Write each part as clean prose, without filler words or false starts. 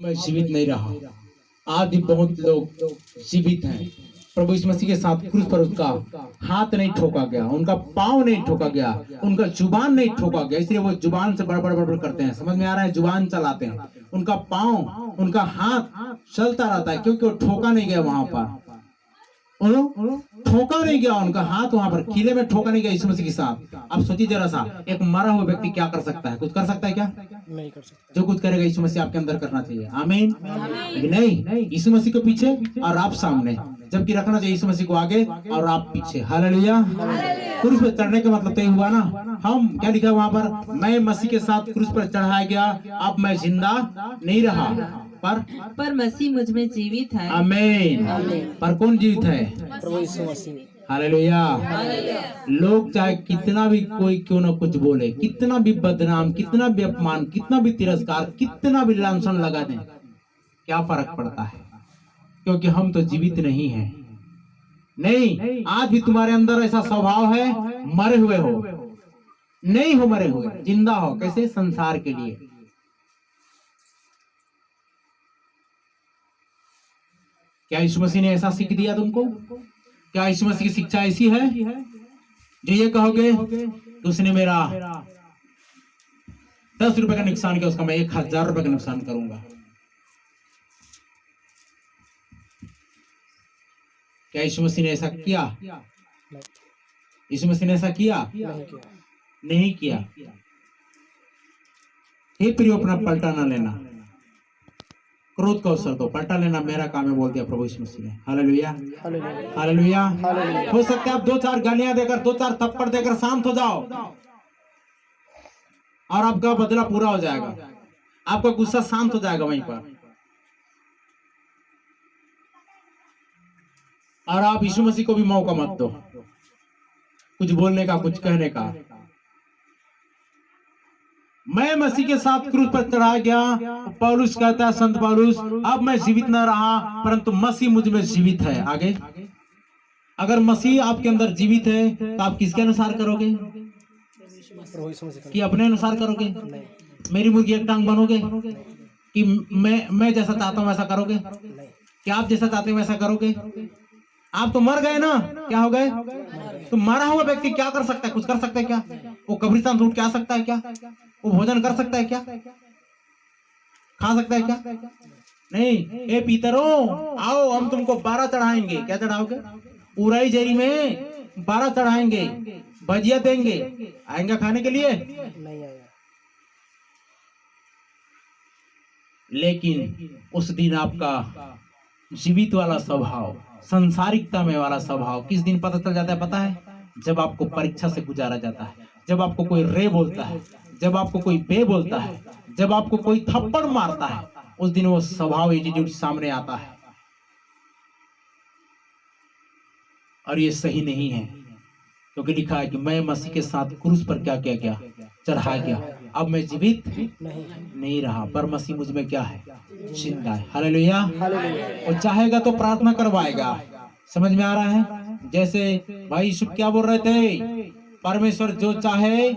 मैं जीवित नहीं रहा। आज भी बहुत लोग जीवित हैं। प्रभु यीशु मसीह के साथ क्रूस पर उसका हाथ नहीं ठोका गया, उनका पांव नहीं ठोका गया, उनका जुबान नहीं ठोका गया, इसलिए वो जुबान से बड़बड़ बड़बड़ करते हैं। समझ में आ रहा है? जुबान चलाते हैं, उनका पांव उनका हाथ चलता रहता है क्योंकि वो ठोका नहीं गया वहां पर, ठोका नहीं गया उनका हाथ वहां पर, किले में ठोका नहीं गया यीशु मसीह के साथ। अब सोचिए जरा सा, एक मरा हुआ व्यक्ति क्या कर सकता है? कुछ कर सकता है क्या? नहीं कर सकता। जो कुछ करेगा यीशु मसीह आपके अंदर करना चाहिए। आमीन। लेकिन नहीं, यीशु मसीह को पीछे और आप सामने, जबकि रखना चाहिए यीशु मसीह को आगे और आप पीछे। हालेलुया। क्रूस पर चढ़ने का मतलब तो ये हुआ ना, हम क्या लिखा वहां पर? मैं मसीह के साथ क्रूस पर चढ़ाया गया, अब मैं जिंदा नहीं रहा पर मसीह मुझ में जीवित है। आमीन। पर कौन जीवित है? प्रभु यीशु मसीह। हालेलुया। लोग चाहे कितना भी कोई क्यों ना कुछ बोले, कितना भी बदनाम, कितना भी अपमान, कितना भी तिरस्कार, कितना भी लांछन लगा दें, क्या फर्क पड़ता है? क्योंकि हम तो जीवित नहीं हैं। नहीं, आज भी तुम्हारे अंदर ऐसा स्वभाव है, मरे हुए हो। नहीं हो मरे हुए, जिंदा हो। कैसे? संसार के लिए। क्या यीशु मसीह ने ऐसा सीख दिया तुमको? क्या यीशु मसीह की शिक्षा ऐसी है जो ये कहोगे कि उसने मेरा 10 रुपए का नुकसान किया, उसका मैं 1000 रुपए का नुकसान करूंगा? क्या यीशु मसीह ने ऐसा किया? यीशु मसीह ने ऐसा किया? नहीं किया। हे प्रियो, अपना पलटा ना लेना, क्रोध का अवसर दो, पलटा लेना मेरा काम है, बोल दिया प्रभु यीशु मसीह ने। हालेलुया। हालेलुया। हो सकता है आप 2-4 गालियां देकर, 2-4 थप्पड़ देकर शांत हो जाओ और आपका बदला पूरा हो जाएगा, आपका गुस्सा शांत हो जाएगा वहीं पर, और आप यीशु मसीह को भी मौका मत दो कुछ बोलने का, कुछ कहने का। मैं मसीह के साथ क्रूस पर चढ़ाया गया, पौलुस कहता है, संत पौलुस, अब मैं जीवित न रहा परंतु मसीह मुझ में जीवित है। आगे, अगर मसीह आपके अंदर जीवित है तो आप किसके अनुसार करोगे? कि अपने अनुसार करोगे? मेरी मुर्गी एक टांग बनोगे? कि मैं जैसा चाहता हूं वैसा करोगे? कि आप जैसा चाहते हैं वैसा करोगे? आप तो मर गए ना, क्या हो गए? तो मरा हुआ व्यक्ति क्या कर सकता है? कुछ कर सकता है क्या? वो कब्रिस्तान उठ के आ सकता है क्या? वो भोजन कर सकता है क्या? खा सकता है क्या? नहीं। ए पीतरों, आओ हम तुमको 12 चढ़ाएंगे। क्या चढ़ाओगे? उराई जेरी में 12 चढ़ाएंगे, भजिया देंगे। आएंगे खाने के लिए? नहीं आएगा। लेकिन उस दिन आपका जीवित वाला स्वभाव, संसारिकता में वाला स्वभाव किस दिन पता चल जाता है? पता है? जब आपको परीक्षा से गुजारा जाता है, जब आपको कोई रे बोलता है, जब आपको कोई बे बोलता है, जब आपको कोई थप्पड़ मारता है, उस दिन वो स्वभाव, एटीट्यूड सामने आता है। और ये सही नहीं है, क्योंकि लिखा है कि मैं मसीह के साथ क्रूस पर क्या किया गया? चढ़ाया गया, अब मैं जीवित नहीं रहा पर मसीह मुझ में क्या है? जिंदा है। हालेलुया। वो चाहेगा तो प्रार्थना करवाएगा। समझ में आ रहा है? जैसे भाई यूसुफ क्या बोल रहे थे? परमेश्वर जो चाहे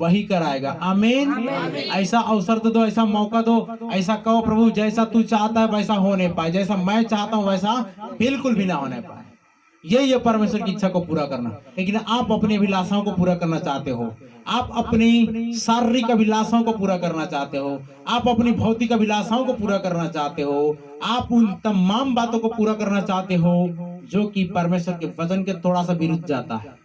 वही कराएगा। आमीन। ऐसा अवसर तो दो, ऐसा मौका दो, ऐसा कहो प्रभु जैसा तू चाहता है वैसा होने पाए, जैसा मैं चाहता हूं वैसा बिल्कुल भी ना होने पाए। यही है परमेश्वर की इच्छा को पूरा करना। लेकिन आप अपनी अभिलाषाओं को पूरा करना चाहते हो, आप अपनी शारीरिक अभिलाषाओं को पूरा करना चाहते हो, आप अपनी भौतिक अभिलाषाओं को पूरा करना चाहते हो, आप उन तमाम बातों को पूरा करना चाहते हो जो कि परमेश्वर के वचन के थोड़ा सा विरुद्ध जाता है।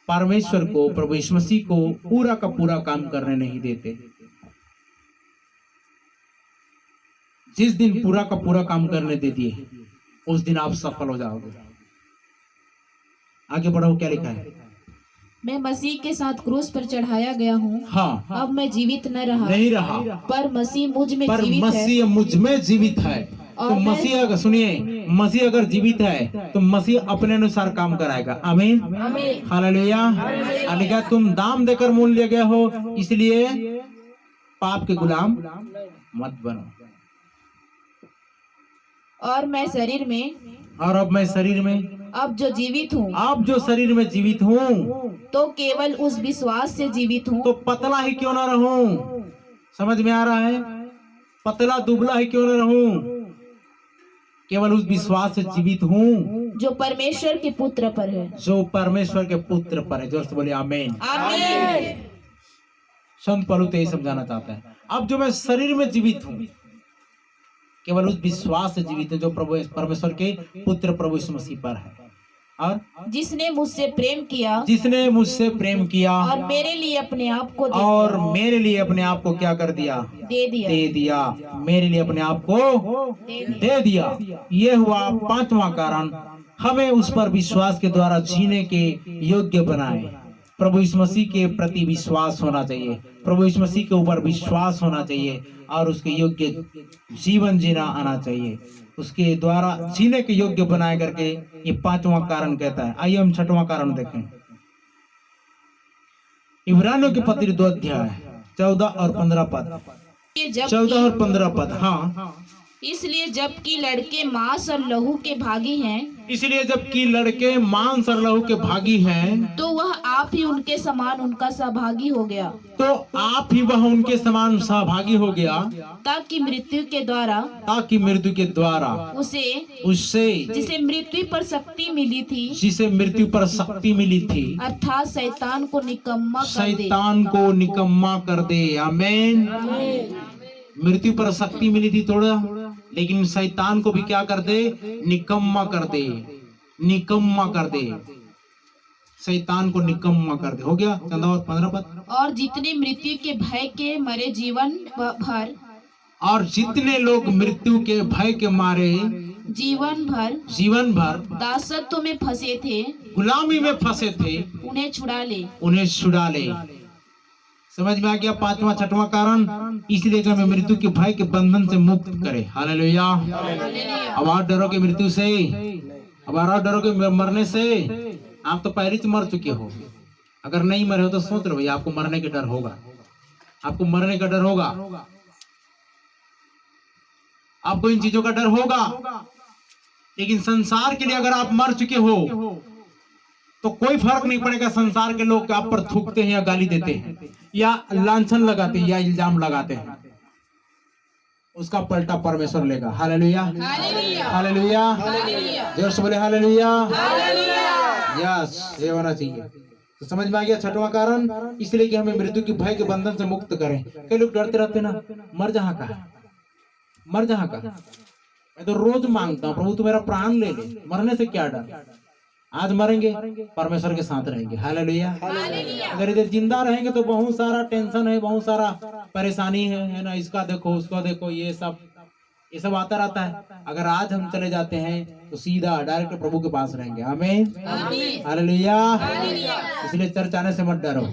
परमेश्वर को, प्रभु यीशु मसीह को पूरा का पूरा काम करने नहीं देते। जिस दिन पूरा का पूरा काम करने दे दिए उस दिन आप सफल हो जाओगे। आगे बढ़ो, क्या लिखा है? मैं मसीह के साथ क्रूस पर चढ़ाया गया हूँ। हाँ। अब मैं जीवित नहीं रहा पर मसीह मुझ में पर जीवित मसीह मुझ में जीवित है। तो मसीह अगर, सुनिए, मसीह अगर जीवित है तो मसीह अपने अनुसार काम कराएगा। आमीन। हालेलुया। लिखा, तुम दाम देकर मूल्य लिए गए हो, इसलिए पाप के गुलाम मत बनो। और मैं शरीर में, और अब मैं शरीर में, अब जो जीवित हूँ, अब जो शरीर में जीवित हूँ, तो केवल उस विश्वास से जीवित हूँ। तो पतला ही क्यों ना रहूं। समझ में आ रहा है? पतला दुबला ही क्यों न रहूं, केवल उस विश्वास से जीवित हूं जो परमेश्वर के पुत्र पर है। जो परमेश्वर के पुत्र पर है। जोर से बोलिए आमीन। आमीन। संत पौलुस तो यही समझाना चाहता है। अब जो मैं शरीर में जीवित हूं, केवल उस विश्वास से जीवित हूं जो प्रभु परमेश्वर के पुत्र प्रभु यीशु मसीह पर है, और जिसने मुझसे प्रेम किया जिसने मुझसे प्रेम किया और मेरे लिए अपने आप को और मेरे लिए अपने आप को क्या कर दिया, दे दिया। दे दिया। मेरे लिए अपने आप को दे दिया। ये हुआ पांचवा कारण, हमें उस पर विश्वास के द्वारा जीने के योग्य बनाए। प्रभु यीशु मसीह के प्रति विश्वास होना चाहिए, प्रभु यीशु मसीह के ऊपर विश्वास होना चाहिए और उसके योग्य जीवन जीना आना चाहिए। उसके द्वारा जीने के योग्य बनाए करके ये पांचवा कारण कहता है। आइए हम छठवां कारण देखें। इब्रानियों के पत्र 2 अध्याय 14 और 15 पद। 14 और 15 पद। हाँ, इसलिए जबकि लड़के मांस और लहू के भागी हैं, इसलिए जबकि लड़के मांस और लहू के भागी हैं, तो वह आप ही उनके समान उनका सहभागी हो गया, तो आप ही वह उनके समान सहभागी हो गया, ताकि मृत्यु के द्वारा ताकि मृत्यु के द्वारा उसे उससे जिसे मृत्यु पर शक्ति मिली थी, जिसे मृत्यु पर शक्ति मिली थी, अर्थात शैतान को निकम्मा कर दे। शैतान को निकम्मा कर दे। आमीन। मृत्यु पर शक्ति मिली थी थोड़ा, लेकिन शैतान को भी क्या कर दे, निकम्मा कर दे, निकम्मा कर दे, शैतान को निकम्मा कर दे। हो गया 14 और 15 पद। और जितने मृत्यु के भय के मरे जीवन भर, और जितने लोग मृत्यु के भय के मारे जीवन भर दासत्व में फंसे थे, गुलामी में फंसे थे, उन्हें छुड़ा ले। उन्हें छुड़ा ले। समझ में आ गया पांचवा छठवां कारण, इसलिए कि हमें मृत्यु के भय के बंधन से मुक्त करे। हालेलुया। अब आप डरोगे मृत्यु से, अब आप डरोगे मरने से। आप तो पहले से मर चुके हो। अगर नहीं मरे हो तो सोच लो भैया, आपको मरने का डर होगा, आपको मरने का डर होगा, आपको इन चीजों का डर होगा। लेकिन संसार के लिए अगर आप मर चुके हो तो कोई फर्क नहीं पड़ेगा। संसार के लोग आप पर थूकते हैं या गाली देते हैं या लांछन लगाते हैं या इल्जाम लगाते हैं, उसका पलटा परमेश्वर लेगा। हालेलुया, हालेलुया, जोर से बोले हालेलुया। यस, ये होना चाहिए। तो समझ में आ गया छठवां कारण, इसलिए कि हमें मृत्यु के भय के बंधन से मुक्त करें। कई लोग डरते रहते ना, मर जहाँ का, मर जहाँ का। मैं तो रोज मांगता हूँ, प्रभु तू मेरा प्राण ले ले, मरने से क्या डर। आज मरेंगे, परमेश्वर के साथ रहेंगे। हालेलुया। अगर इधर जिंदा रहेंगे तो बहुत सारा टेंशन है, बहुत सारा परेशानी है ना, इसका देखो उसका देखो, ये सब आता रहता है। अगर आज हम चले जाते हैं तो सीधा डायरेक्ट प्रभु के पास रहेंगे। आमीन, हालेलुया। इसलिए चर्च आने से मत डरो।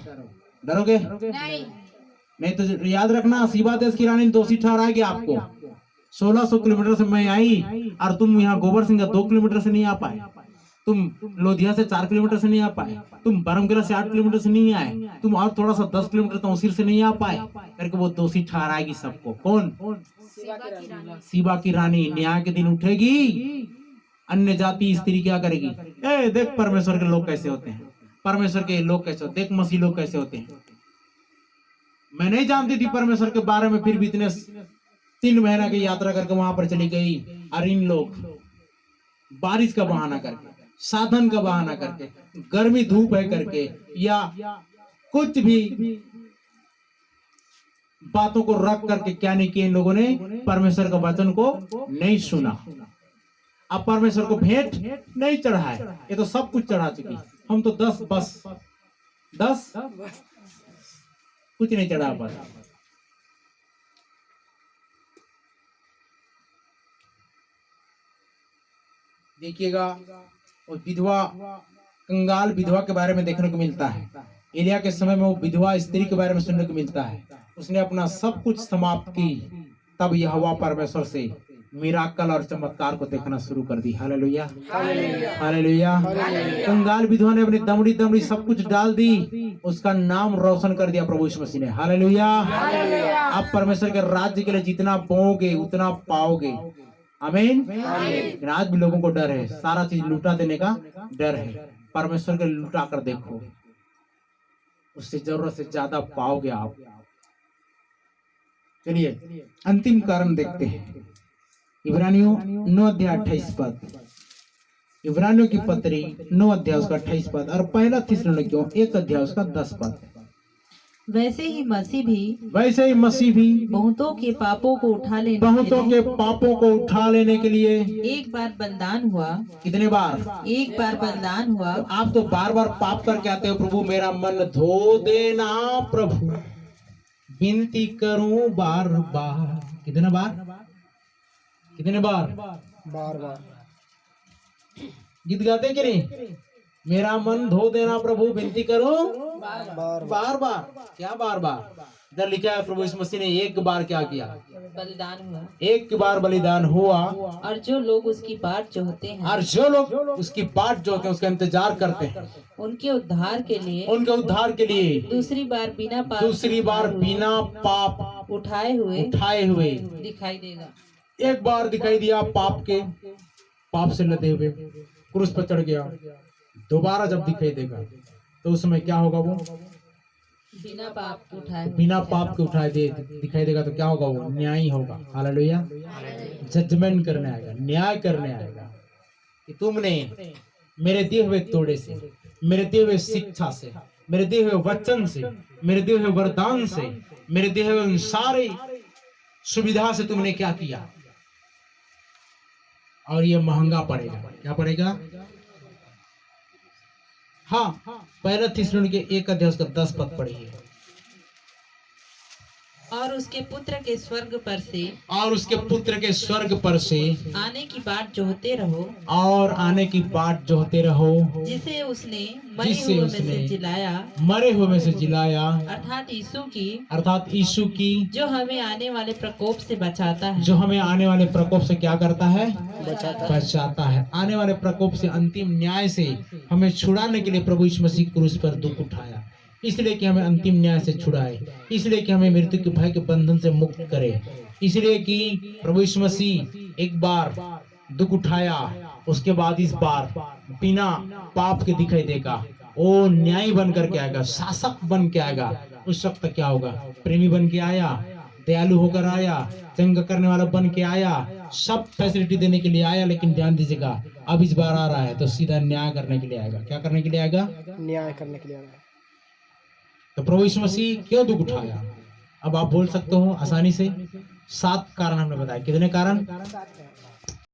डरोगे नहीं तो याद रखना, सीबा देश की रानी दोषी ठहराएगी आपको। 1600 किलोमीटर से मैं आई और तुम यहाँ गोबर सिंह 2 किलोमीटर से नहीं आ पाए, तुम लोधिया से 4 किलोमीटर से नहीं आ पाए, तुम बरमगेला से 8 किलोमीटर से नहीं आए, तुम और थोड़ा सा 10 किलोमीटर तौसीर से नहीं आ पाए करके वो दोषी ठहराएगी सबको। कौन? सीबा की रानी। न्याय के दिन उठेगी, अन्य जाति स्त्री क्या करेगी? ए देख परमेश्वर के लोग कैसे होते हैं, परमेश्वर के लोग कैसे होते, देख मसीह लोग कैसे होते हैं। मैं नहीं जानती थी परमेश्वर के बारे में, फिर भी इतने 3 महीना की यात्रा करके वहां पर चली गई। और इन लोग बारिश का बहाना करके, साधन का बहाना करके, गर्मी धूप है करके, या कुछ भी बातों को रख करके क्या नहीं किया इन लोगों ने, परमेश्वर का वचन को नहीं सुना। अब परमेश्वर को भेंट नहीं चढ़ाए, ये तो सब कुछ चढ़ा चुकी। हम तो 10 कुछ नहीं चढ़ा पाता। देखिएगा, और विधवा, कंगाल विधवा के बारे में देखने को मिलता है। एलिया के समय में वो विधवा स्त्री के बारे में सुनने को मिलता है। उसने अपना सब कुछ समाप्त की, तब यहोवा परमेश्वर से मिराकल और चमत्कार को देखना शुरू कर दी। Hallelujah, hallelujah. कंगाल विधवा ने अपनी दमड़ी सब कुछ डाल दी, उसका नाम रोशन कर दिया प्रभु यीशु मसीह ने। हालेलुया। आप परमेश्वर के राज्य के लिए जितना बोओगे उतना पाओगे। आमीन। लेकिन आज भी लोगों को डर है, सारा चीज लुटा देने का डर है। परमेश्वर के लुटा कर देखो, उससे जरूरत से ज्यादा पाओगे आप। चलिए अंतिम कारण देखते हैं। इब्रानियों 9 अध्याय 28 पद, इब्रानियों की पत्री 9 अध्याय उसका 28 पद और पहला थिस्सलुनीकियों 1 अध्याय उसका 10 पद। वैसे ही मसीह भी वैसे ही मसीह भी बहुतों के पापों को उठा लेने के बहुतों के पापों को उठा लेने के लिए एक बार बलिदान हुआ। कितने बार? एक बार बलिदान हुआ। तो आप तो बार बार पाप करके आते हो, प्रभु मेरा मन धो देना, प्रभु विनती करूं बार बार। कितने बार? कितने बार? बार बार गीत गाते कि नहीं? मेरा मन धो देना प्रभु विनती करूं बार बार बार। क्या बार बार? इधर लिखा है प्रभु यीशु मसीह ने एक बार क्या किया? बलिदान हुआ। एक बार बलिदान हुआ। और जो लोग उसकी बाट जोहते हैं, और जो लोग उसकी बाट जो होते हैं उसका इंतजार करते हैं, उनके उद्धार के लिए उनके उद्धार के लिए दूसरी बार बिना पाप दूसरी बार बिना पाप उठाए हुए दिखाई देगा। एक बार दिखाई दिया पाप से लदे हुए क्रूस पर चढ़ गया, दोबारा जब दिखाई देगा तो उस समय क्या होगा? वो बिना पाप के उठाए बिना पाप के दिखाई देगा तो क्या होगा? वो न्यायी होगा। हालेलुया। जजमेंट करने आएगा, न्याय करने आएगा कि तुमने मेरे दिए हुए तोड़े से, मेरे दिए हुए शिक्षा से, मेरे दिए हुए वचन से, मेरे दिए हुए वरदान से, मेरे दिए हुए उन सारे सुविधा से तुमने क्या किया? और ये महंगा पड़ेगा। क्या पड़ेगा? हाँ, पहला थिस्सलुनीके 1 अध्याय उसका 10 पद पढ़िए। और उसके पुत्र के स्वर्ग पर से और उसके पुत्र के स्वर्ग पर से आने की बाट जोहते रहो, और आने की बाट जोहते रहो, जिसे उसने मरे हुए में से जिलाया, मरे हुए में से जिलाया, अर्थात यीशु की, जो हमें आने वाले प्रकोप से बचाता है। जो हमें आने वाले प्रकोप से क्या करता है? बचाता है। आने वाले प्रकोप से, अंतिम न्याय से हमें छुड़ाने के लिए प्रभु यीशु मसीह क्रूस पर दुख उठाया, इसलिए कि हमें अंतिम न्याय से छुड़ाए, इसलिए कि हमें मृत्यु के भय के बंधन से मुक्त करे, इसलिए कि प्रभु यीशु मसीह एक बार दुख उठाया, उसके बाद इस बार बिना पाप के दिखाई देगा। वो न्यायी बन करके आएगा, शासक बन के आएगा। उस वक्त क्या होगा? प्रेमी बन के आया, दयालु होकर आया, चंगा करने वाला बन के आया, सब फैसिलिटी देने के लिए आया। लेकिन ध्यान दीजिएगा, अब इस बार आ रहा है तो सीधा न्याय करने के लिए आएगा। क्या करने के लिए आएगा? न्याय करने के लिए आया है। तो प्रभु यीशु मसीह क्यों दुख उठाया? अब आप बोल सकते हो आसानी से, 7 कारण हमने बताया। कितने कारण?